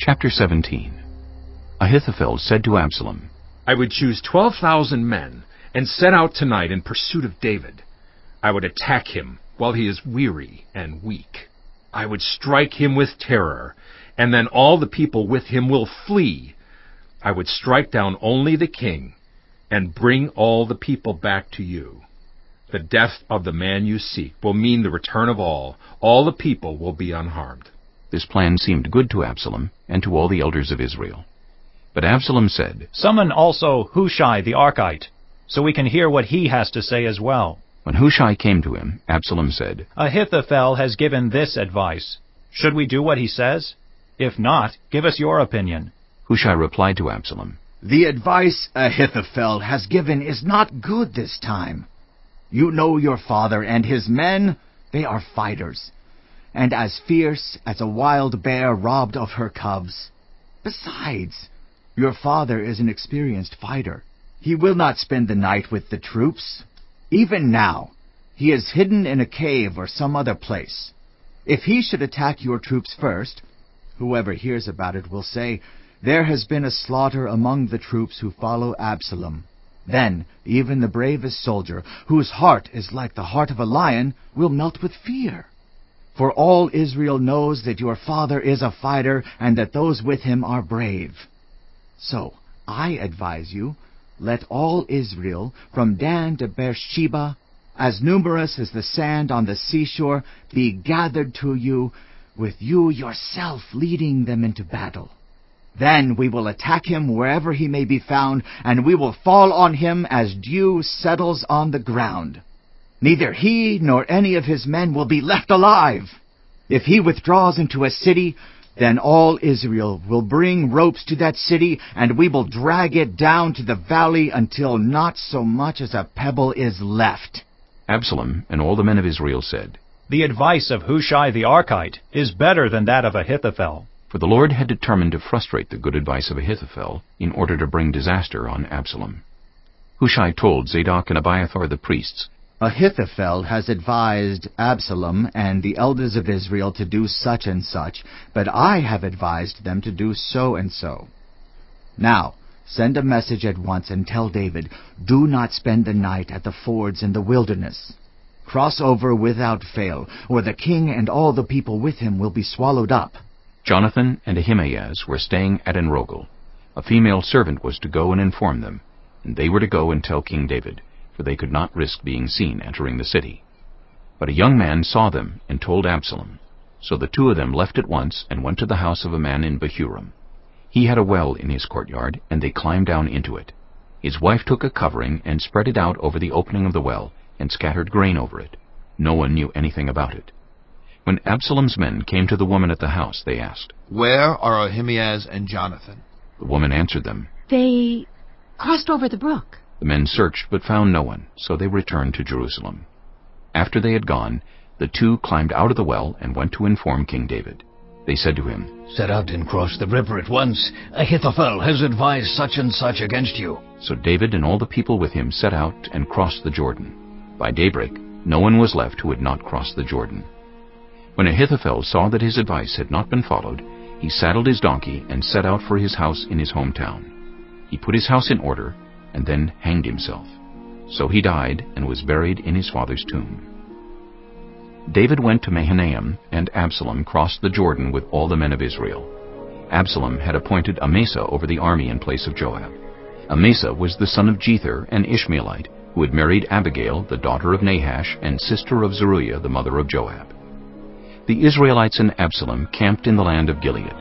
Chapter 17. Ahithophel said to Absalom, I would choose 12,000 men and set out tonight in pursuit of David. I would attack him while he is weary and weak. I would strike him with terror, and then all the people with him will flee. I would strike down only the king and bring all the people back to you. The death of the man you seek will mean the return of all. All the people will be unharmed. This plan seemed good to Absalom and to all the elders of Israel. But Absalom said, Summon also Hushai the Archite, so we can hear what he has to say as well. When Hushai came to him, Absalom said, Ahithophel has given this advice. Should we do what he says? If not, give us your opinion. Hushai replied to Absalom, The advice Ahithophel has given is not good this time. You know your father and his men, they are fighters, and as fierce as a wild bear robbed of her cubs. Besides, your father is an experienced fighter. He will not spend the night with the troops. Even now, he is hidden in a cave or some other place. If he should attack your troops first, whoever hears about it will say, There has been a slaughter among the troops who follow Absalom. Then even the bravest soldier, whose heart is like the heart of a lion, will melt with fear. For all Israel knows that your father is a fighter, and that those with him are brave. So I advise you, let all Israel, from Dan to Beersheba, as numerous as the sand on the seashore, be gathered to you, with you yourself leading them into battle. Then we will attack him wherever he may be found, and we will fall on him as dew settles on the ground. Neither he nor any of his men will be left alive. If he withdraws into a city, then all Israel will bring ropes to that city, and we will drag it down to the valley until not so much as a pebble is left. Absalom and all the men of Israel said, The advice of Hushai the Archite is better than that of Ahithophel. For the Lord had determined to frustrate the good advice of Ahithophel in order to bring disaster on Absalom. Hushai told Zadok and Abiathar the priests, Ahithophel has advised Absalom and the elders of Israel to do such and such, but I have advised them to do so and so. Now, send a message at once and tell David, Do not spend the night at the fords in the wilderness. Cross over without fail, or the king and all the people with him will be swallowed up. Jonathan and Ahimaaz were staying at Enrogel. A female servant was to go and inform them, and they were to go and tell King David, for they could not risk being seen entering the city. But a young man saw them and told Absalom. So the two of them left at once and went to the house of a man in Bahurim. He had a well in his courtyard, and they climbed down into it. His wife took a covering and spread it out over the opening of the well, and scattered grain over it. No one knew anything about it. When Absalom's men came to the woman at the house, they asked, Where are Ahimaaz and Jonathan? The woman answered them, They crossed over the brook. The men searched but found no one, so they returned to Jerusalem. After they had gone, the two climbed out of the well and went to inform King David. They said to him, Set out and cross the river at once. Ahithophel has advised such and such against you. So David and all the people with him set out and crossed the Jordan. By daybreak, no one was left who had not crossed the Jordan. When Ahithophel saw that his advice had not been followed, he saddled his donkey and set out for his house in his hometown. He put his house in order and then hanged himself. So he died and was buried in his father's tomb. David went to Mahanaim, and Absalom crossed the Jordan with all the men of Israel. Absalom had appointed Amasa over the army in place of Joab. Amasa was the son of Jether, an Ishmaelite, who had married Abigail, the daughter of Nahash, and sister of Zeruiah, the mother of Joab. The Israelites and Absalom camped in the land of Gilead.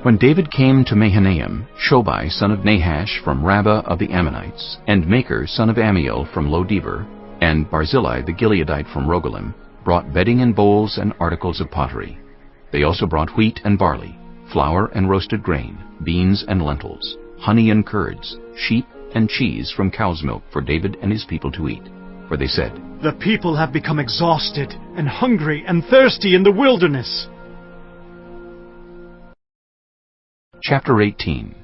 When David came to Mahanaim, Shobai, son of Nahash, from Rabbah of the Ammonites, and Makir, son of Amiel, from Lo-debar, and Barzillai the Gileadite from Rogelim, brought bedding and bowls and articles of pottery. They also brought wheat and barley, flour and roasted grain, beans and lentils, honey and curds, sheep and cheese from cow's milk for David and his people to eat. For they said, The people have become exhausted and hungry and thirsty in the wilderness. Chapter 18.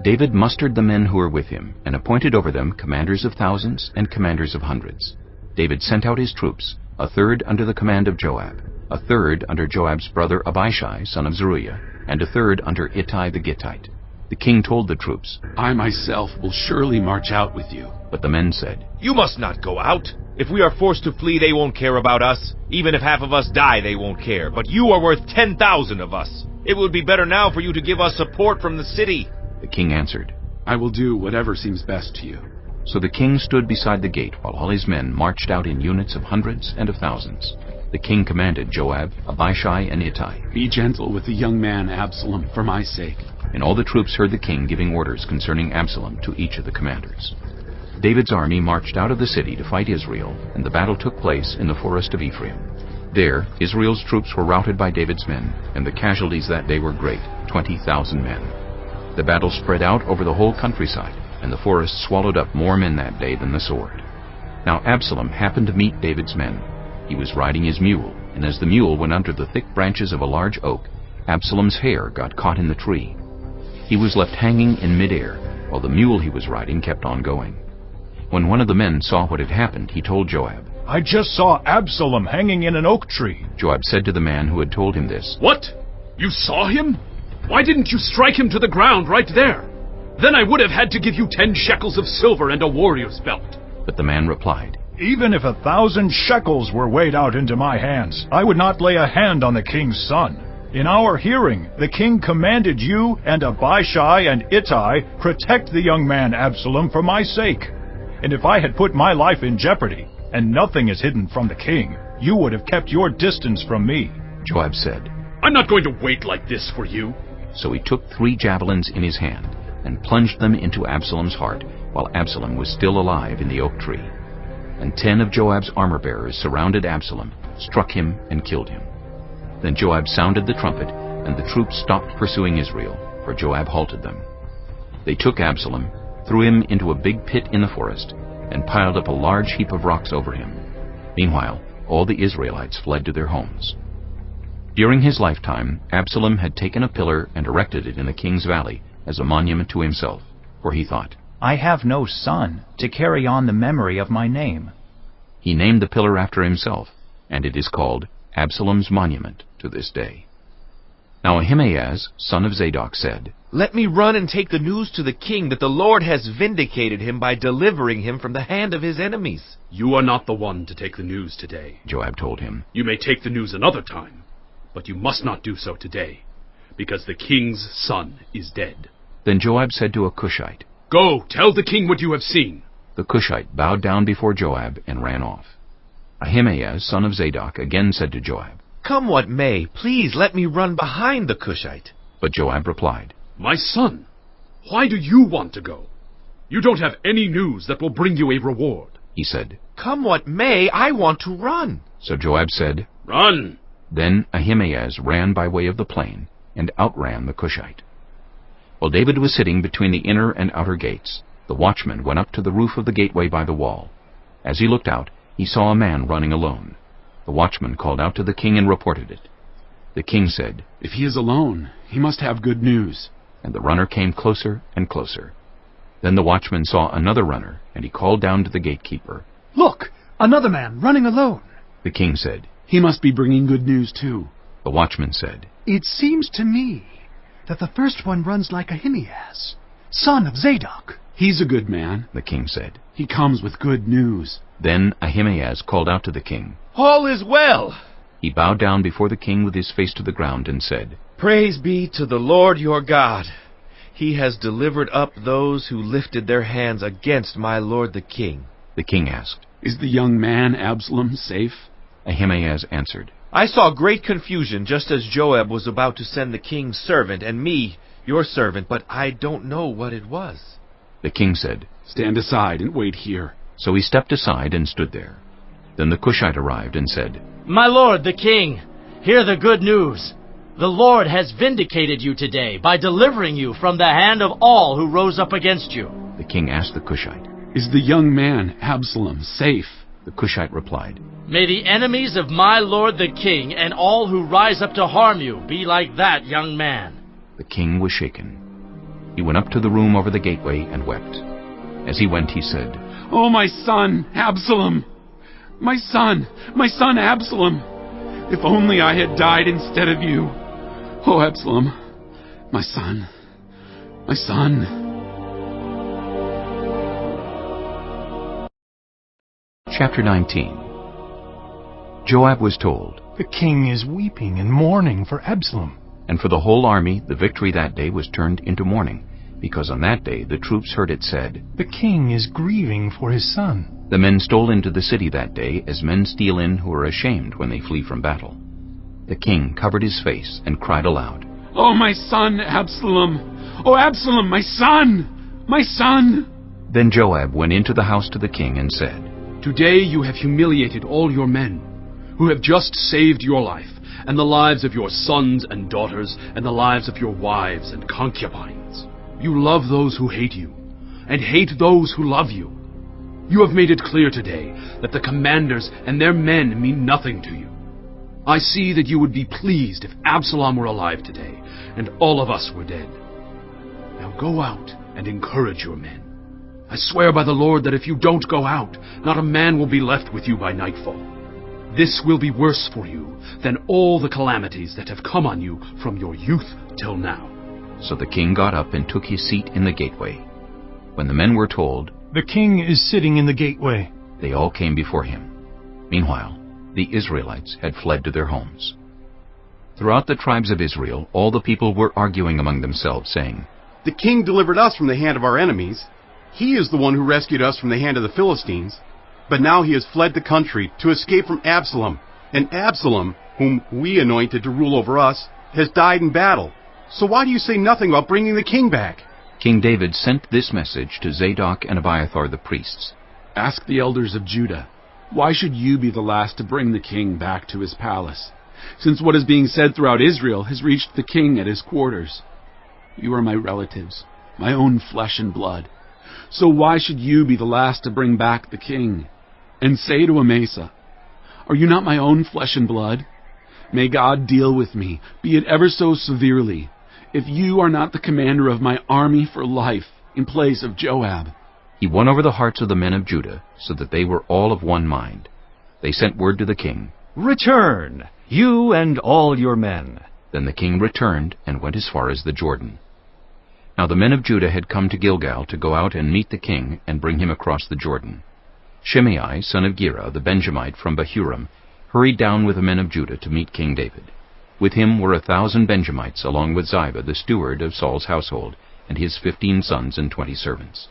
David mustered the men who were with him, and appointed over them commanders of thousands and commanders of hundreds. David sent out his troops, a third under the command of Joab, a third under Joab's brother Abishai, son of Zeruiah, and a third under Ittai the Gittite. The king told the troops, I myself will surely march out with you. But the men said, You must not go out. If we are forced to flee, they won't care about us. Even if half of us die, they won't care. But you are worth 10,000 of us. It would be better now for you to give us support from the city. The king answered, I will do whatever seems best to you. So the king stood beside the gate while all his men marched out in units of hundreds and of thousands. The king commanded Joab, Abishai, and Ittai, Be gentle with the young man Absalom for my sake. And all the troops heard the king giving orders concerning Absalom to each of the commanders. David's army marched out of the city to fight Israel, and the battle took place in the forest of Ephraim. There, Israel's troops were routed by David's men, and the casualties that day were great, 20,000 men. The battle spread out over the whole countryside, and the forest swallowed up more men that day than the sword. Now Absalom happened to meet David's men. He was riding his mule, and as the mule went under the thick branches of a large oak, Absalom's hair got caught in the tree. He was left hanging in midair, while the mule he was riding kept on going. When one of the men saw what had happened, he told Joab. I just saw Absalom hanging in an oak tree. Joab said to the man who had told him this, What? You saw him? Why didn't you strike him to the ground right there? Then I would have had to give you 10 shekels of silver and a warrior's belt. But the man replied, Even if 1,000 shekels were weighed out into my hands, I would not lay a hand on the king's son. In our hearing, the king commanded you and Abishai and Ittai protect the young man Absalom for my sake. And if I had put my life in jeopardy, and nothing is hidden from the king, you would have kept your distance from me. Joab said, I'm not going to wait like this for you. So he took 3 javelins in his hand and plunged them into Absalom's heart while Absalom was still alive in the oak tree. And 10 of Joab's armor-bearers surrounded Absalom, struck him, and killed him. Then Joab sounded the trumpet, and the troops stopped pursuing Israel, for Joab halted them. They took Absalom, threw him into a big pit in the forest, and piled up a large heap of rocks over him. Meanwhile, all the Israelites fled to their homes. During his lifetime, Absalom had taken a pillar and erected it in the king's valley as a monument to himself, for he thought, I have no son to carry on the memory of my name. He named the pillar after himself, and it is called Absalom's monument to this day. Now Ahimaaz, son of Zadok, said, Let me run and take the news to the king that the Lord has vindicated him by delivering him from the hand of his enemies. You are not the one to take the news today, Joab told him. You may take the news another time, but you must not do so today, because the king's son is dead. Then Joab said to a Cushite, Go, tell the king what you have seen. The Cushite bowed down before Joab and ran off. Ahimaaz, son of Zadok, again said to Joab, Come what may, please let me run behind the Cushite. But Joab replied, My son, why do you want to go? You don't have any news that will bring you a reward. He said, Come what may, I want to run. So Joab said, Run. Then Ahimaaz ran by way of the plain, and outran the Cushite. While David was sitting between the inner and outer gates, the watchman went up to the roof of the gateway by the wall. As he looked out, he saw a man running alone. The watchman called out to the king and reported it. The king said, If he is alone, he must have good news. And the runner came closer and closer. Then the watchman saw another runner, and he called down to the gatekeeper. Look, another man running alone. The king said, He must be bringing good news too. The watchman said, It seems to me that the first one runs like Ahimaaz, son of Zadok. He's a good man, the king said. He comes with good news. Then Ahimaaz called out to the king, All is well. He bowed down before the king with his face to the ground and said, Praise be to the Lord your God. He has delivered up those who lifted their hands against my lord the king. The king asked, Is the young man Absalom safe? Ahimaaz answered, I saw great confusion just as Joab was about to send the king's servant and me, your servant, but I don't know what it was. The king said, Stand aside and wait here. So he stepped aside and stood there. Then the Cushite arrived and said, My lord, the king, hear the good news. The Lord has vindicated you today by delivering you from the hand of all who rose up against you. The king asked the Cushite, Is the young man Absalom safe? The Cushite replied, May the enemies of my lord the king and all who rise up to harm you be like that young man. The king was shaken. He went up to the room over the gateway and wept. As he went, he said, Oh, my son, Absalom! My son Absalom! If only I had died instead of you. Oh, Absalom, my son, my son. Chapter 19. Joab was told, The king is weeping and mourning for Absalom. and for the whole army the victory that day was turned into mourning, because on that day the troops heard it said, The king is grieving for his son. The men stole into the city that day as men steal in who are ashamed when they flee from battle. The king covered his face and cried aloud, Oh, my son Absalom! Oh, Absalom, my son! My son! Then Joab went into the house to the king and said, Today you have humiliated all your men, who have just saved your life, and the lives of your sons and daughters, and the lives of your wives and concubines. You love those who hate you, and hate those who love you. You have made it clear today that the commanders and their men mean nothing to you. I see that you would be pleased if Absalom were alive today, and all of us were dead. Now go out and encourage your men. I swear by the Lord that if you don't go out, not a man will be left with you by nightfall. This will be worse for you than all the calamities that have come on you from your youth till now. So the king got up and took his seat in the gateway. When the men were told, The king is sitting in the gateway. they all came before him. Meanwhile, the Israelites had fled to their homes. Throughout the tribes of Israel, all the people were arguing among themselves, saying, The king delivered us from the hand of our enemies. He is the one who rescued us from the hand of the Philistines. But now he has fled the country to escape from Absalom. And Absalom, whom we anointed to rule over us, has died in battle. So why do you say nothing about bringing the king back? King David sent this message to Zadok and Abiathar the priests. Ask the elders of Judah, why should you be the last to bring the king back to his palace, since what is being said throughout Israel has reached the king at his quarters? You are my relatives, my own flesh and blood. So why should you be the last to bring back the king? And say to Amasa, Are you not my own flesh and blood? May God deal with me, be it ever so severely, if you are not the commander of my army for life in place of Joab. He won over the hearts of the men of Judah, so that they were all of one mind. They sent word to the king, Return, you and all your men. Then the king returned and went as far as the Jordan. Now the men of Judah had come to Gilgal to go out and meet the king and bring him across the Jordan. Shimei, son of Gera, the Benjamite from Bahurim, hurried down with the men of Judah to meet King David. With him were 1,000 Benjamites, along with Ziba, the steward of Saul's household, and his 15 sons and 20 servants.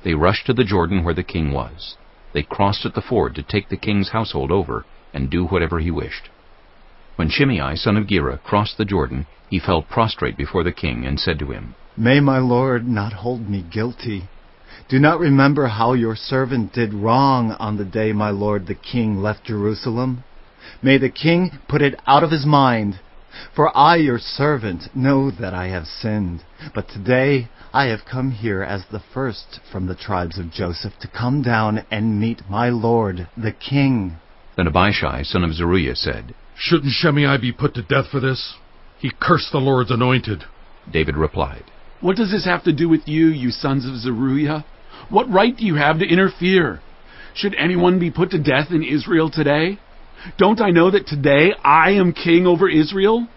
They rushed to the Jordan where the king was. They crossed at the ford to take the king's household over and do whatever he wished. When Shimei, son of Gera, crossed the Jordan, he fell prostrate before the king and said to him, May my lord not hold me guilty. Do not remember how your servant did wrong on the day my lord the king left Jerusalem. May the king put it out of his mind. For I, your servant, know that I have sinned. But today I have come here as the first from the tribes of Joseph to come down and meet my lord the king. Then Abishai, son of Zeruiah, said, Shouldn't Shimei be put to death for this? He cursed the Lord's anointed. David replied, What does this have to do with you, you sons of Zeruiah? What right do you have to interfere? Should anyone be put to death in Israel today? Don't I know that today I am king over Israel?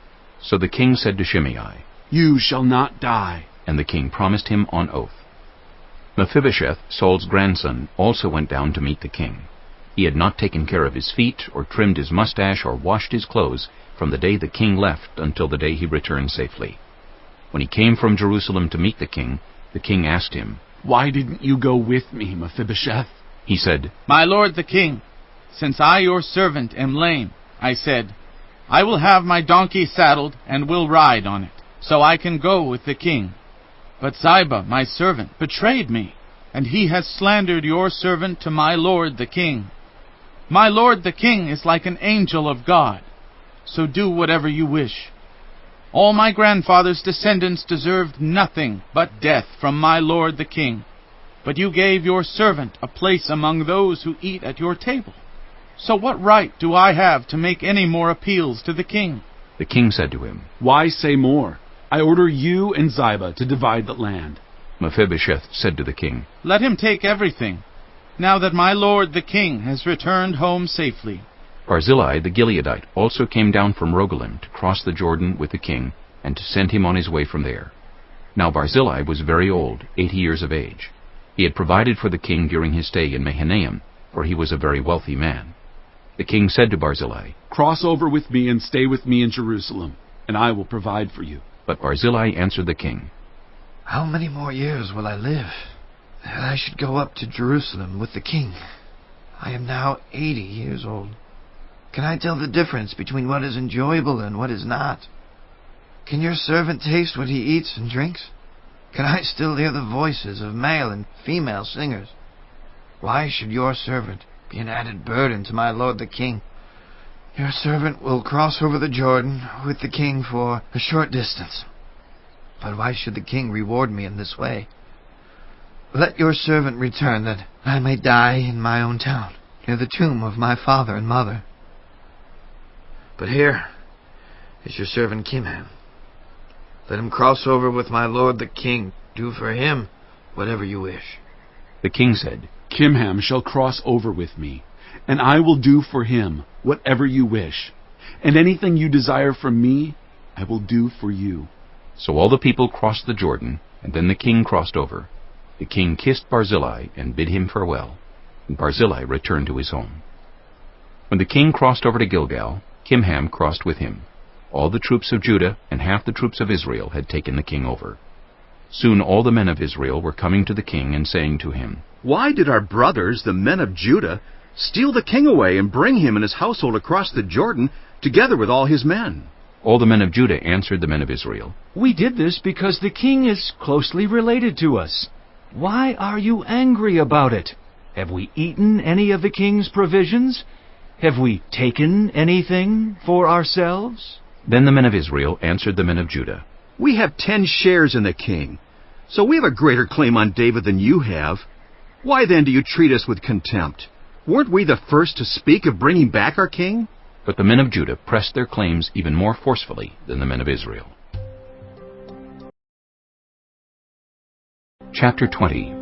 So the king said to Shimei, You shall not die. And the king promised him on oath. Mephibosheth, Saul's grandson, also went down to meet the king. He had not taken care of his feet, or trimmed his mustache, or washed his clothes, from the day the king left until the day he returned safely. When he came from Jerusalem to meet the king asked him, Why didn't you go with me, Mephibosheth? He said, My lord the king, since I your servant am lame, I said, I will have my donkey saddled and will ride on it, so I can go with the king. But Ziba, my servant, betrayed me, and he has slandered your servant to my lord the king. My lord the king is like an angel of God, so do whatever you wish. All my grandfather's descendants deserved nothing but death from my lord the king. But you gave your servant a place among those who eat at your table. So what right do I have to make any more appeals to the king? The king said to him, Why say more? I order you and Ziba to divide the land. Mephibosheth said to the king, Let him take everything. now that my lord the king has returned home safely." Barzillai the Gileadite also came down from Rogelim to cross the Jordan with the king, and to send him on his way from there. Now Barzillai was very old, 80 years of age. He had provided for the king during his stay in Mahanaim, for he was a very wealthy man. The king said to Barzillai, "Cross over with me and stay with me in Jerusalem, and I will provide for you." But Barzillai answered the king, "How many more years will I live, that I should go up to Jerusalem with the king? I am now 80 years old. Can I tell the difference between what is enjoyable and what is not? Can your servant taste what he eats and drinks? Can I still hear the voices of male and female singers? Why should your servant be an added burden to my lord the king? Your servant will cross over the Jordan with the king for a short distance. But why should the king reward me in this way? Let your servant return, that I may die in my own town, near the tomb of my father and mother. But here is your servant Kimham. Let him cross over with my lord the king. Do for him whatever you wish." The king said, "Kimham shall cross over with me, and I will do for him whatever you wish. And anything you desire from me, I will do for you." So all the people crossed the Jordan, and then the king crossed over. The king kissed Barzillai and bid him farewell, and Barzillai returned to his home. When the king crossed over to Gilgal, Kimham crossed with him. All the troops of Judah and half the troops of Israel had taken the king over. Soon all the men of Israel were coming to the king and saying to him, "Why did our brothers, the men of Judah, steal the king away and bring him and his household across the Jordan, together with all his men?" All the men of Judah answered the men of Israel, "We did this because the king is closely related to us. Why are you angry about it? Have we eaten any of the king's provisions? Have we taken anything for ourselves?" Then the men of Israel answered the men of Judah, "We have 10 shares in the king, so we have a greater claim on David than you have. Why then do you treat us with contempt? Weren't we the first to speak of bringing back our king?" But the men of Judah pressed their claims even more forcefully than the men of Israel. Chapter 20.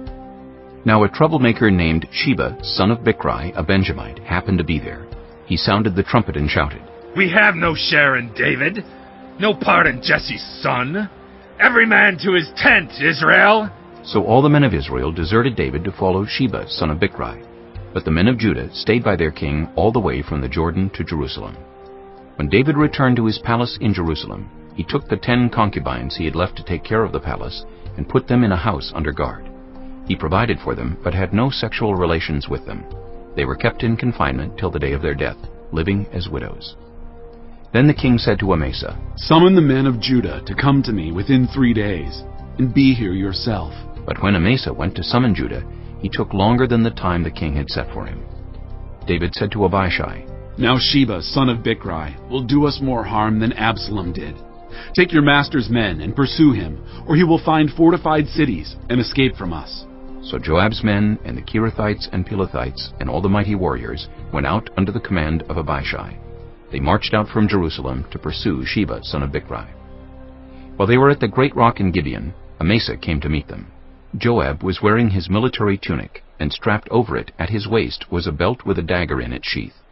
Now a troublemaker named Sheba, son of Bichri, a Benjamite, happened to be there. He sounded the trumpet and shouted, "We have no share in David, no part in Jesse's son. Every man to his tent, Israel!" So all the men of Israel deserted David to follow Sheba, son of Bichri. But the men of Judah stayed by their king all the way from the Jordan to Jerusalem. When David returned to his palace in Jerusalem, he took the 10 concubines he had left to take care of the palace and put them in a house under guard. He provided for them, but had no sexual relations with them. They were kept in confinement till the day of their death, living as widows. Then the king said to Amasa, "Summon the men of Judah to come to me within 3 days, and be here yourself." But when Amasa went to summon Judah, he took longer than the time the king had set for him. David said to Abishai, "Now Sheba, son of Bichri, will do us more harm than Absalom did. Take your master's men and pursue him, or he will find fortified cities and escape from us." So Joab's men and the Kerethites and Pelethites and all the mighty warriors went out under the command of Abishai. They marched out from Jerusalem to pursue Sheba, son of Bichri. While they were at the great rock in Gibeon, Amasa came to meet them. Joab was wearing his military tunic, and strapped over it at his waist was a belt with a dagger in its sheath.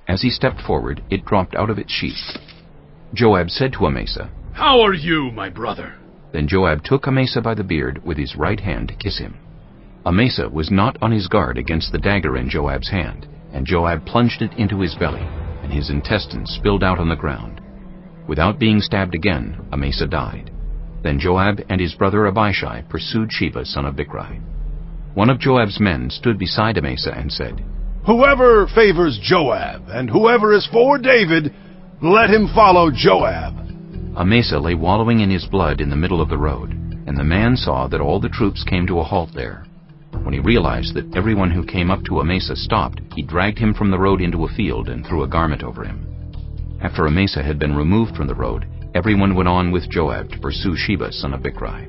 As he stepped forward, it dropped out of its sheath. Joab said to Amasa, "How are you, my brother?" Then Joab took Amasa by the beard with his right hand to kiss him. Amasa was not on his guard against the dagger in Joab's hand, and Joab plunged it into his belly, and his intestines spilled out on the ground. Without being stabbed again, Amasa died. Then Joab and his brother Abishai pursued Sheba, son of Bichri. One of Joab's men stood beside Amasa and said, "Whoever favors Joab, and whoever is for David, let him follow Joab." Amasa lay wallowing in his blood in the middle of the road, and the man saw that all the troops came to a halt there. When he realized that everyone who came up to Amasa stopped, he dragged him from the road into a field and threw a garment over him. After Amasa had been removed from the road, everyone went on with Joab to pursue Sheba, son of Bichri.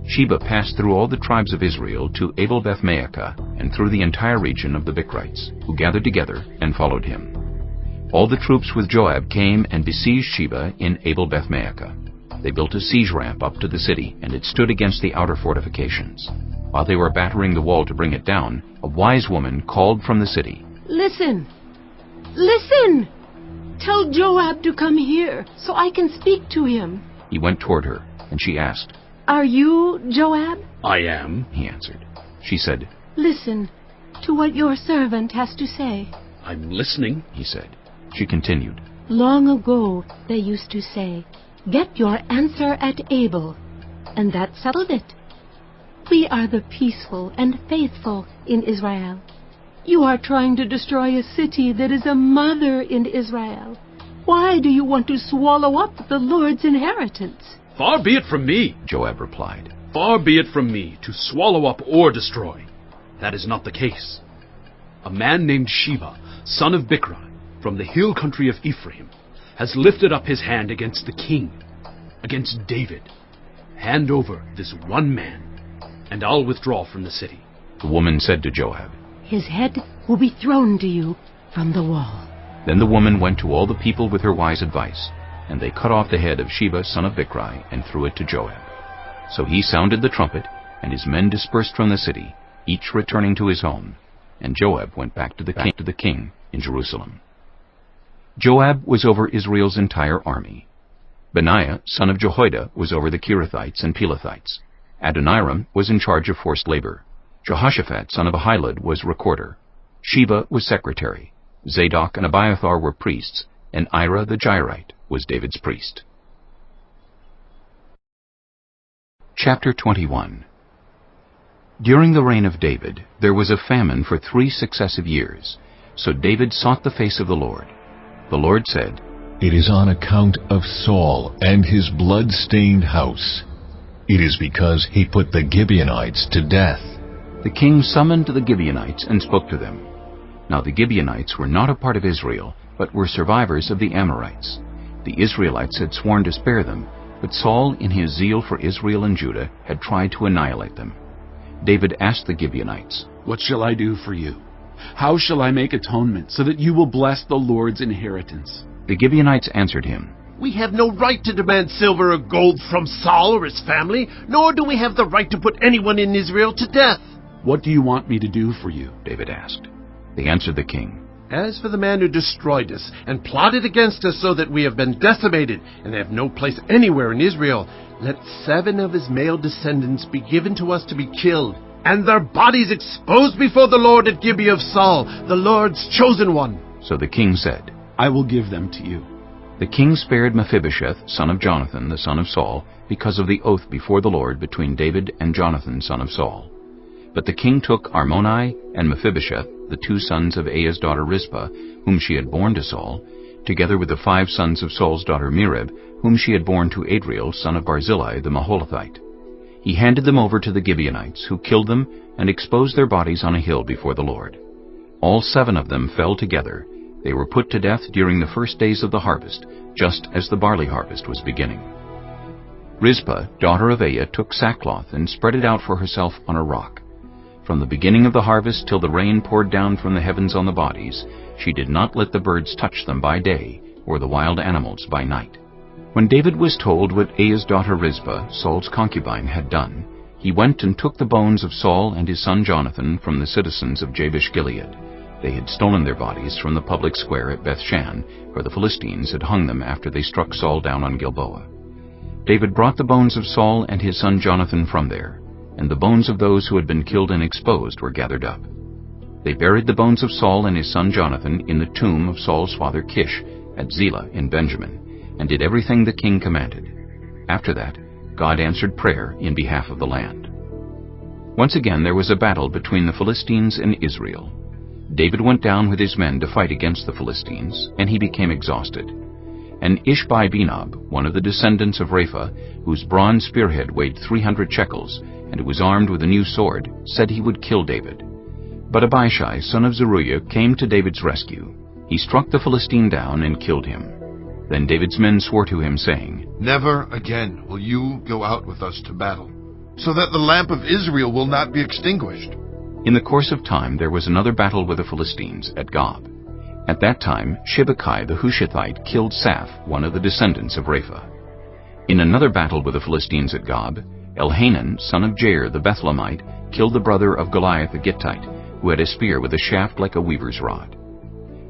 Sheba passed through all the tribes of Israel to Abel-Beth-Maachah and through the entire region of the Bichrites, who gathered together and followed him. All the troops with Joab came and besieged Sheba in Abel-Beth-Maachah. They built a siege ramp up to the city, and it stood against the outer fortifications. While they were battering the wall to bring it down, a wise woman called from the city, Listen! Listen! Tell Joab to come here, so I can speak to him. He went toward her, and she asked, Are you Joab? I am, he answered. She said, Listen to what your servant has to say. I'm listening, he said. She continued, Long ago they used to say, Get your answer at Abel, and that settled it. We are the peaceful and faithful in Israel. You are trying to destroy a city that is a mother in Israel. Why do you want to swallow up the Lord's inheritance? Far be it from me, Joab replied. Far be it from me to swallow up or destroy. That is not the case. A man named Sheba, son of Bichri, from the hill country of Ephraim, has lifted up his hand against the king, against David. Hand over this one man, and I'll withdraw from the city. The woman said to Joab, His head will be thrown to you from the wall. Then the woman went to all the people with her wise advice, and they cut off the head of Sheba son of Bichri and threw it to Joab. So he sounded the trumpet, and his men dispersed from the city, each returning to his home, and Joab went back to the king in Jerusalem. Joab was over Israel's entire army. Benaiah son of Jehoiada was over the Kerethites and Pelethites. Adoniram was in charge of forced labor. Jehoshaphat son of Ahilud was recorder. Sheba was secretary. Zadok and Abiathar were priests, and Ira the Jairite was David's priest. Chapter 21. During the reign of David, there was a famine for 3 successive years. So David sought the face of the Lord. The Lord said, It is on account of Saul and his blood-stained house. It is because he put the Gibeonites to death. The king summoned the Gibeonites and spoke to them. Now the Gibeonites were not a part of Israel, but were survivors of the Amorites. The Israelites had sworn to spare them, but Saul, in his zeal for Israel and Judah, had tried to annihilate them. David asked the Gibeonites, What shall I do for you? How shall I make atonement so that you will bless the Lord's inheritance? The Gibeonites answered him, We have no right to demand silver or gold from Saul or his family, nor do we have the right to put anyone in Israel to death. What do you want me to do for you? David asked. They answered the king, As for the man who destroyed us and plotted against us so that we have been decimated and have no place anywhere in Israel, let 7 of his male descendants be given to us to be killed, and their bodies exposed before the Lord at Gibeah of Saul, the Lord's chosen one. So the king said, I will give them to you. The king spared Mephibosheth, son of Jonathan, the son of Saul, because of the oath before the Lord between David and Jonathan, son of Saul. But the king took Armoni and Mephibosheth, the 2 sons of Aiah's daughter Rizpah, whom she had borne to Saul, together with the 5 sons of Saul's daughter Merib, whom she had borne to Adriel, son of Barzillai the Maholathite. He handed them over to the Gibeonites, who killed them and exposed their bodies on a hill before the Lord. All 7 of them fell together. They were put to death during the first days of the harvest, just as the barley harvest was beginning. Rizpah, daughter of Aiah, took sackcloth and spread it out for herself on a rock. From the beginning of the harvest till the rain poured down from the heavens on the bodies, she did not let the birds touch them by day, or the wild animals by night. When David was told what Aiah's daughter Rizpah, Saul's concubine, had done, he went and took the bones of Saul and his son Jonathan from the citizens of Jabesh-Gilead. They had stolen their bodies from the public square at Bethshan, where the Philistines had hung them after they struck Saul down on Gilboa. David brought the bones of Saul and his son Jonathan from there, and the bones of those who had been killed and exposed were gathered up. They buried the bones of Saul and his son Jonathan in the tomb of Saul's father Kish at Zelah in Benjamin, and did everything the king commanded. After that, God answered prayer in behalf of the land. Once again there was a battle between the Philistines and Israel. David went down with his men to fight against the Philistines, and he became exhausted. And Ishbi-Benob, one of the descendants of Rapha, whose bronze spearhead weighed 300 shekels, and who was armed with a new sword, said he would kill David. But Abishai, son of Zeruiah, came to David's rescue. He struck the Philistine down and killed him. Then David's men swore to him, saying, Never again will you go out with us to battle, so that the lamp of Israel will not be extinguished. In the course of time there was another battle with the Philistines at Gob. At that time Shibbekai the Hushathite killed Saph, one of the descendants of Rapha. In another battle with the Philistines at Gob, Elhanan, son of Jair the Bethlehemite, killed the brother of Goliath the Gittite, who had a spear with a shaft like a weaver's rod.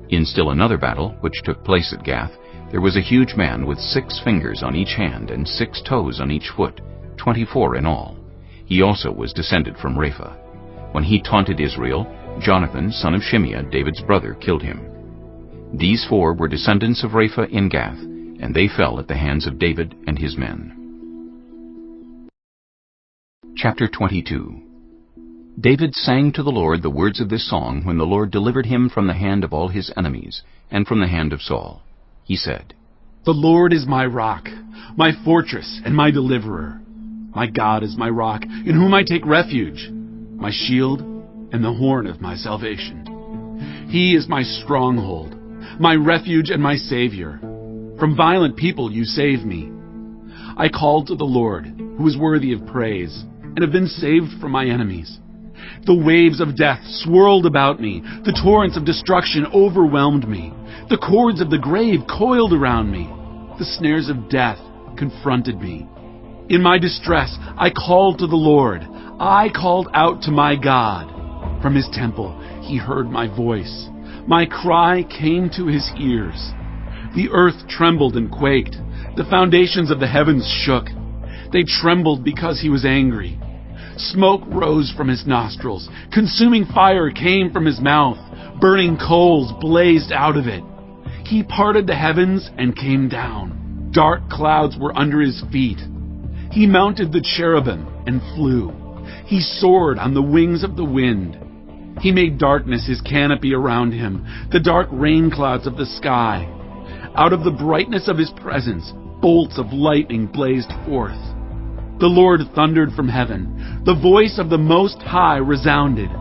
In still another battle, which took place at Gath, there was a huge man with 6 fingers on each hand and 6 toes on each foot, 24 in all. He also was descended from Rapha. When he taunted Israel, Jonathan, son of Shimeah, David's brother, killed him. These 4 were descendants of Rapha in Gath, and they fell at the hands of David and his men. Chapter 22. David sang to the Lord the words of this song when the Lord delivered him from the hand of all his enemies, and from the hand of Saul. He said, The Lord is my rock, my fortress, and my deliverer. My God is my rock, in whom I take refuge, my shield and the horn of my salvation. He is my stronghold, my refuge and my Savior. From violent people you save me. I called to the Lord, who is worthy of praise, and have been saved from my enemies. The waves of death swirled about me. The torrents of destruction overwhelmed me. The cords of the grave coiled around me. The snares of death confronted me. In my distress, I called to the Lord. I called out to my God. From his temple, he heard my voice. My cry came to his ears. The earth trembled and quaked. The foundations of the heavens shook. They trembled because he was angry. Smoke rose from his nostrils. Consuming fire came from his mouth. Burning coals blazed out of it. He parted the heavens and came down. Dark clouds were under his feet. He mounted the cherubim and flew. He soared on the wings of the wind. He made darkness his canopy around him, the dark rain clouds of the sky. Out of the brightness of his presence, bolts of lightning blazed forth. The Lord thundered from heaven. The voice of the Most High resounded.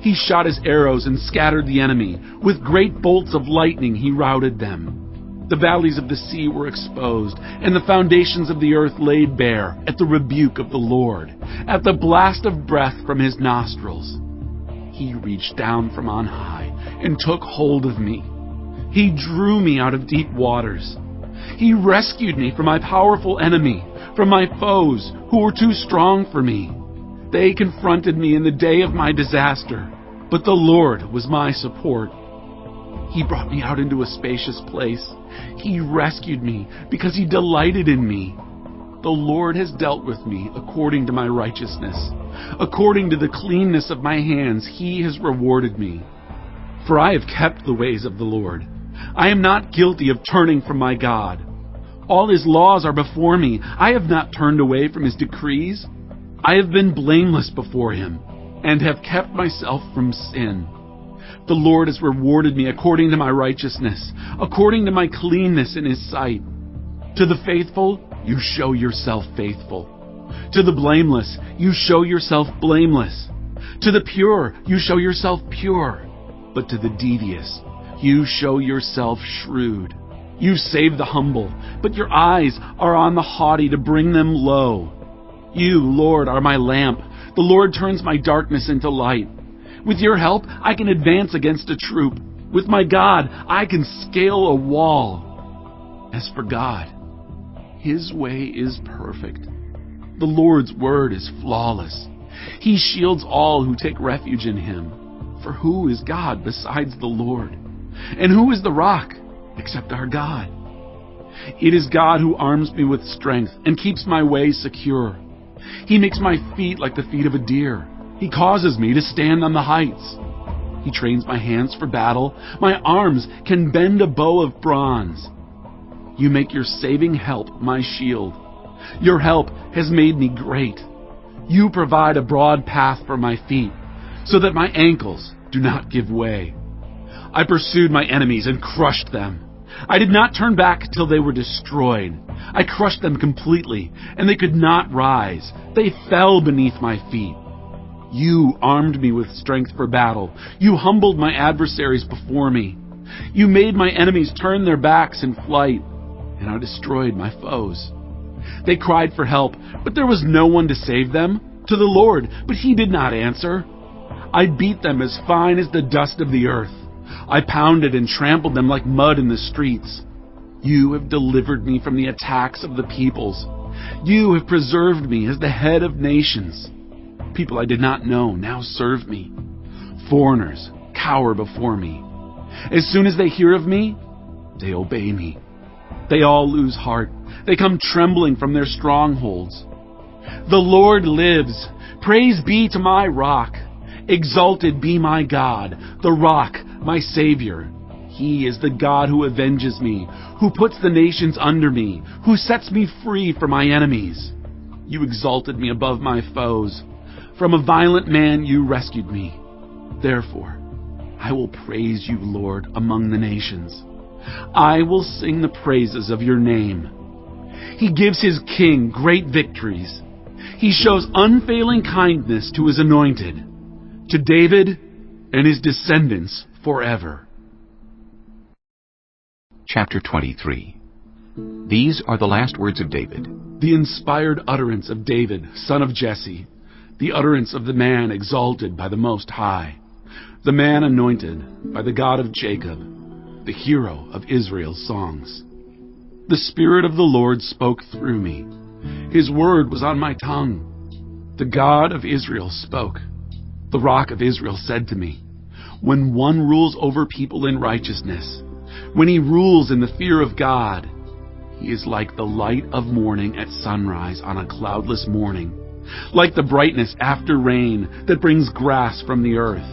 He shot his arrows and scattered the enemy. With great bolts of lightning he routed them. The valleys of the sea were exposed, and the foundations of the earth laid bare at the rebuke of the Lord, at the blast of breath from his nostrils. He reached down from on high and took hold of me. He drew me out of deep waters. He rescued me from my powerful enemy, from my foes who were too strong for me. They confronted me in the day of my disaster, but the Lord was my support. He brought me out into a spacious place. He rescued me because he delighted in me. The Lord has dealt with me according to my righteousness. According to the cleanness of my hands, he has rewarded me. For I have kept the ways of the Lord. I am not guilty of turning from my God. All his laws are before me. I have not turned away from his decrees. I have been blameless before him, and have kept myself from sin. The Lord has rewarded me according to my righteousness, according to my cleanness in his sight. To the faithful, you show yourself faithful. To the blameless, you show yourself blameless. To the pure, you show yourself pure. But to the devious, you show yourself shrewd. You save the humble, but your eyes are on the haughty to bring them low. You, Lord, are my lamp. The Lord turns my darkness into light. With your help, I can advance against a troop. With my God, I can scale a wall. As for God, his way is perfect. The Lord's word is flawless. He shields all who take refuge in him. For who is God besides the Lord? And who is the rock except our God? It is God who arms me with strength and keeps my way secure. He makes my feet like the feet of a deer. He causes me to stand on the heights. He trains my hands for battle. My arms can bend a bow of bronze. You make your saving help my shield. Your help has made me great. You provide a broad path for my feet, so that my ankles do not give way. I pursued my enemies and crushed them. I did not turn back till they were destroyed. I crushed them completely, and they could not rise. They fell beneath my feet. You armed me with strength for battle. You humbled my adversaries before me. You made my enemies turn their backs in flight, and I destroyed my foes. They cried for help, but there was no one to save them. To the Lord, but he did not answer. I beat them as fine as the dust of the earth. I pounded and trampled them like mud in the streets. You have delivered me from the attacks of the peoples. You have preserved me as the head of nations. People I did not know now serve me. Foreigners cower before me. As soon as they hear of me, they obey me. They all lose heart. They come trembling from their strongholds. The Lord lives. Praise be to my rock. Exalted be my God, the rock, my Savior. He is the God who avenges me, who puts the nations under me, who sets me free from my enemies. You exalted me above my foes. From a violent man you rescued me. Therefore, I will praise you, Lord, among the nations. I will sing the praises of your name. He gives his king great victories. He shows unfailing kindness to his anointed, to David and his descendants forever. Chapter 23. These are the last words of David. The inspired utterance of David, son of Jesse, the utterance of the man exalted by the Most High, the man anointed by the God of Jacob, the hero of Israel's songs. The Spirit of the Lord spoke through me. His word was on my tongue. The God of Israel spoke. The Rock of Israel said to me, when one rules over people in righteousness, when he rules in the fear of God, he is like the light of morning at sunrise on a cloudless morning, like the brightness after rain that brings grass from the earth.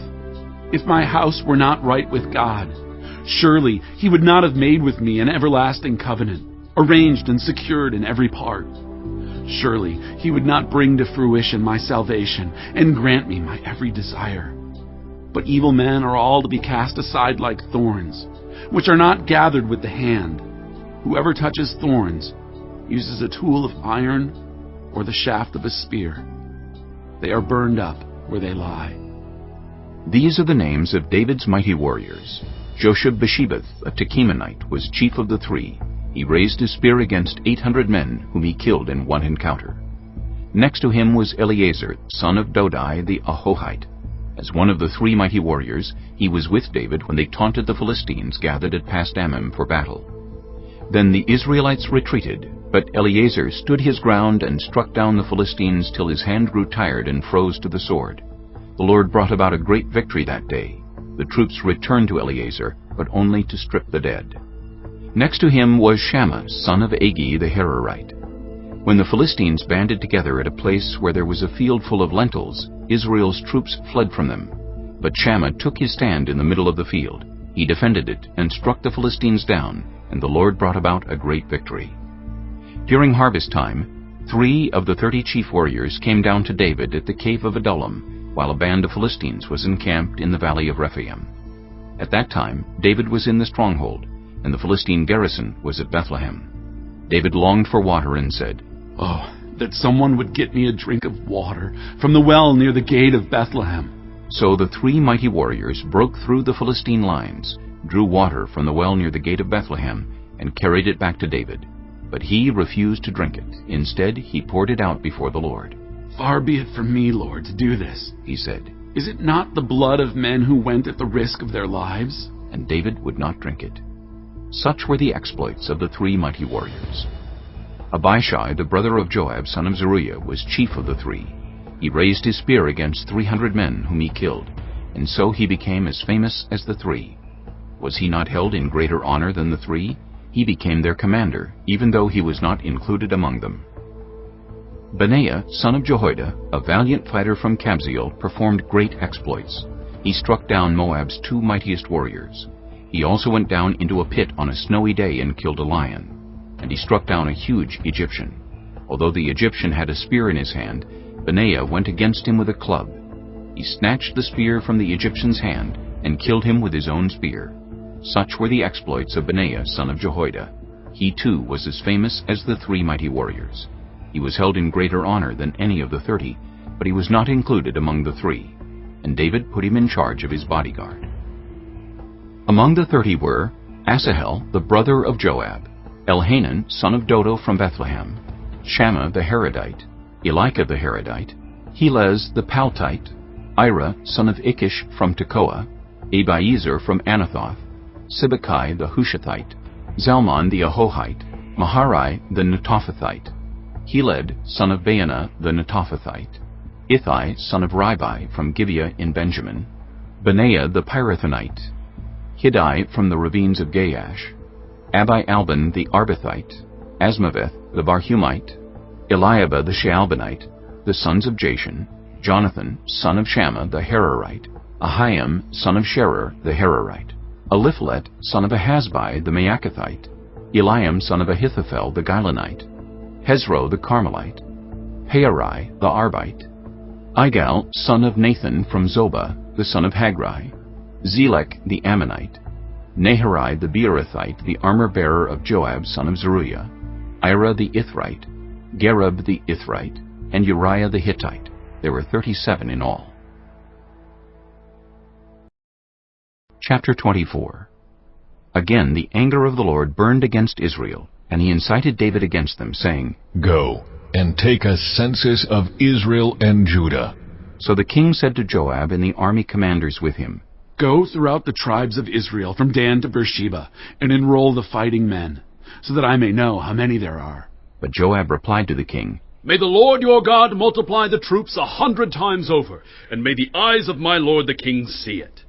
If my house were not right with God, surely he would not have made with me an everlasting covenant, arranged and secured in every part. Surely he would not bring to fruition my salvation and grant me my every desire. But evil men are all to be cast aside like thorns, which are not gathered with the hand. Whoever touches thorns uses a tool of iron or the shaft of a spear. They are burned up where they lie. These are the names of David's mighty warriors. Josheb-Basshebeth, a Tekemonite, was chief of the three. He raised his spear against 800 men, whom he killed in one encounter. Next to him was Eleazar, son of Dodai the Ahohite. As one of the three mighty warriors, he was with David when they taunted the Philistines gathered at Pasdammim for battle. Then the Israelites retreated, but Eleazar stood his ground and struck down the Philistines till his hand grew tired and froze to the sword. The Lord brought about a great victory that day. The troops returned to Eleazar, but only to strip the dead. Next to him was Shammah, son of Agi the Hararite. When the Philistines banded together at a place where there was a field full of lentils, Israel's troops fled from them. But Shammah took his stand in the middle of the field. He defended it and struck the Philistines down, and the Lord brought about a great victory. During harvest time, 3 of the 30 chief warriors came down to David at the cave of Adullam, while a band of Philistines was encamped in the valley of Rephaim. At that time, David was in the stronghold, and the Philistine garrison was at Bethlehem. David longed for water and said, "Oh, that someone would get me a drink of water from the well near the gate of Bethlehem." So the 3 mighty warriors broke through the Philistine lines, drew water from the well near the gate of Bethlehem, and carried it back to David. But he refused to drink it. Instead, he poured it out before the Lord. "Far be it from me, Lord, to do this," he said. "Is it not the blood of men who went at the risk of their lives?" And David would not drink it. Such were the exploits of the 3 mighty warriors. Abishai, the brother of Joab, son of Zeruiah, was chief of the 3. He raised his spear against 300 men, whom he killed, and so he became as famous as the 3. Was he not held in greater honor than the 3? He became their commander, even though he was not included among them. Benaiah, son of Jehoiada, a valiant fighter from Kabzeel, performed great exploits. He struck down Moab's 2 mightiest warriors. He also went down into a pit on a snowy day and killed a lion. And he struck down a huge Egyptian. Although the Egyptian had a spear in his hand, Benaiah went against him with a club. He snatched the spear from the Egyptian's hand and killed him with his own spear. Such were the exploits of Benaiah, son of Jehoiada. He too was as famous as the 3 mighty warriors. He was held in greater honor than any of the 30, but he was not included among the 3. And David put him in charge of his bodyguard. Among the 30 were Asahel, the brother of Joab, Elhanan, son of Dodo from Bethlehem, Shammah the Haradite, Elika the Haradite, Helez the Paltite, Ira, son of Ikish from Tekoa, Abiezer from Anathoth, Sibbecai the Hushathite, Zalmon the Ahohite, Maharai the Netophathite, Heled, son of Baanah the Netophathite, Ittai, son of Ribai, from Gibeah in Benjamin, Benaiah the Pirathonite, Hiddai from the ravines of Gaash, Abi-Albon the Arbathite, Asmaveth the Barhumite, Eliabah the Shaalbonite, the sons of Jashan, Jonathan, son of Shammah the Hararite, Ahiam, son of Sherer the Hararite, Eliphelet, son of Ahasbai the Maacathite, Eliam, son of Ahithophel the Gilonite, Hezro the Carmelite, Haarai the Arbite, Igal, son of Nathan from Zobah, the son of Hagri, Zelek the Ammonite, Naharai the Beerothite, the armor-bearer of Joab, son of Zeruiah, Ira the Ithrite, Gareb the Ithrite, and Uriah the Hittite. There were 37 in all. Chapter 24. Again the anger of the Lord burned against Israel, and he incited David against them, saying, Go, and take a census of Israel and Judah. So the king said to Joab and the army commanders with him, Go throughout the tribes of Israel from Dan to Beersheba, and enroll the fighting men, so that I may know how many there are. But Joab replied to the king, May the Lord your God multiply the troops 100 times over, and may the eyes of my lord the king see it.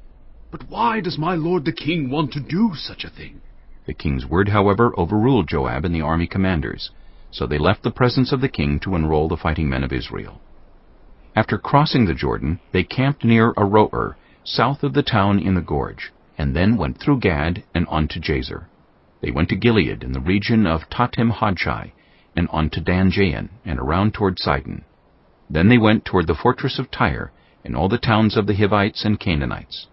But why does my lord the king want to do such a thing? The king's word, however, overruled Joab and the army commanders, so they left the presence of the king to enroll the fighting men of Israel. After crossing the Jordan, they camped near Aroer, south of the town in the gorge, and then went through Gad and on to Jazer. They went to Gilead in the region of Tatim-Hodshai, and on to Dan-Jain, and around toward Sidon. Then they went toward the fortress of Tyre, and all the towns of the Hivites and Canaanites.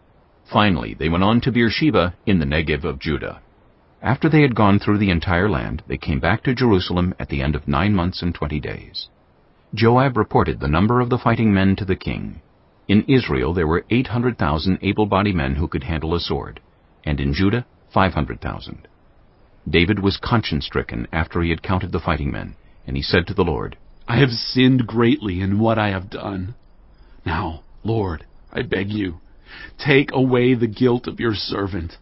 Finally, they went on to Beersheba in the Negev of Judah. After they had gone through the entire land, they came back to Jerusalem at the end of 9 months and 20 days. Joab reported the number of the fighting men to the king. In Israel there were 800,000 able-bodied men who could handle a sword, and in Judah 500,000. David was conscience-stricken after he had counted the fighting men, and he said to the Lord, I have sinned greatly in what I have done. Now, Lord, I beg you, take away the guilt of your servant.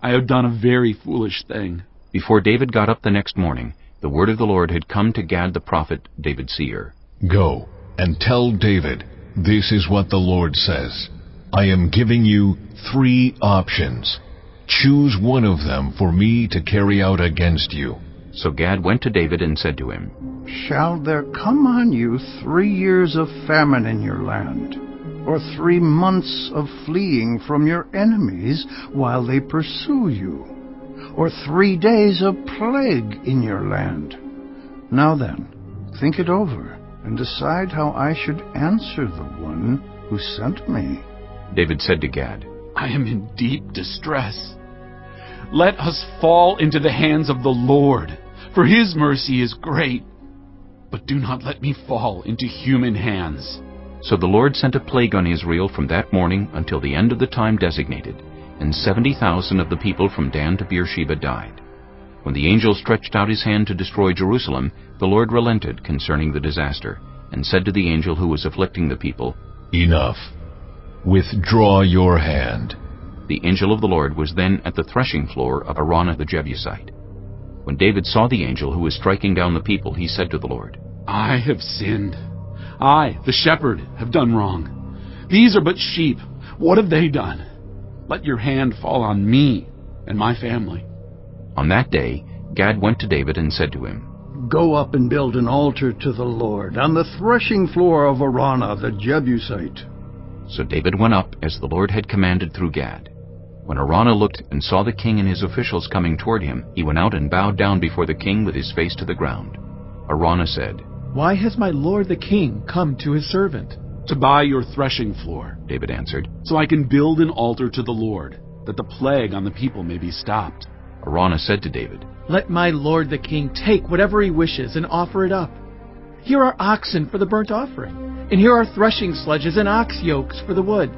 I have done a very foolish thing. Before David got up the next morning, the word of the Lord had come to Gad the prophet, David's seer. Go, and tell David, this is what the Lord says. I am giving you 3 options. Choose one of them for me to carry out against you. So Gad went to David and said to him, Shall there come on you 3 years of famine in your land, or 3 months of fleeing from your enemies while they pursue you, or 3 days of plague in your land? Now then, think it over, and decide how I should answer the one who sent me. David said to Gad, I am in deep distress. Let us fall into the hands of the Lord, for his mercy is great. But do not let me fall into human hands. So the Lord sent a plague on Israel from that morning until the end of the time designated, and 70,000 of the people from Dan to Beersheba died. When the angel stretched out his hand to destroy Jerusalem, the Lord relented concerning the disaster, and said to the angel who was afflicting the people, Enough. Withdraw your hand. The angel of the Lord was then at the threshing floor of Araunah the Jebusite. When David saw the angel who was striking down the people, he said to the Lord, I have sinned. I, the shepherd, have done wrong. These are but sheep. What have they done? Let your hand fall on me and my family. On that day, Gad went to David and said to him, Go up and build an altar to the Lord on the threshing floor of Araunah the Jebusite. So David went up as the Lord had commanded through Gad. When Araunah looked and saw the king and his officials coming toward him, he went out and bowed down before the king with his face to the ground. Araunah said, Why has my lord the king come to his servant? To buy your threshing floor, David answered, so I can build an altar to the Lord, that the plague on the people may be stopped. Araunah said to David, Let my lord the king take whatever he wishes and offer it up. Here are oxen for the burnt offering, and here are threshing sledges and ox yokes for the wood.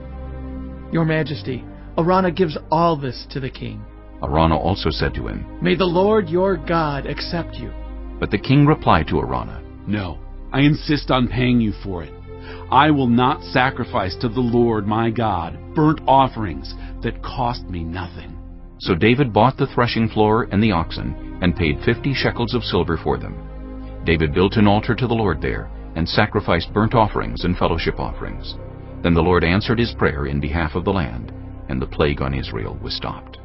Your Majesty, Araunah gives all this to the king. Araunah also said to him, May the Lord your God accept you. But the king replied to Araunah, No, I insist on paying you for it. I will not sacrifice to the Lord my God burnt offerings that cost me nothing. So David bought the threshing floor and the oxen, and paid 50 shekels of silver for them. David built an altar to the Lord there, and sacrificed burnt offerings and fellowship offerings. Then the Lord answered his prayer in behalf of the land, and the plague on Israel was stopped.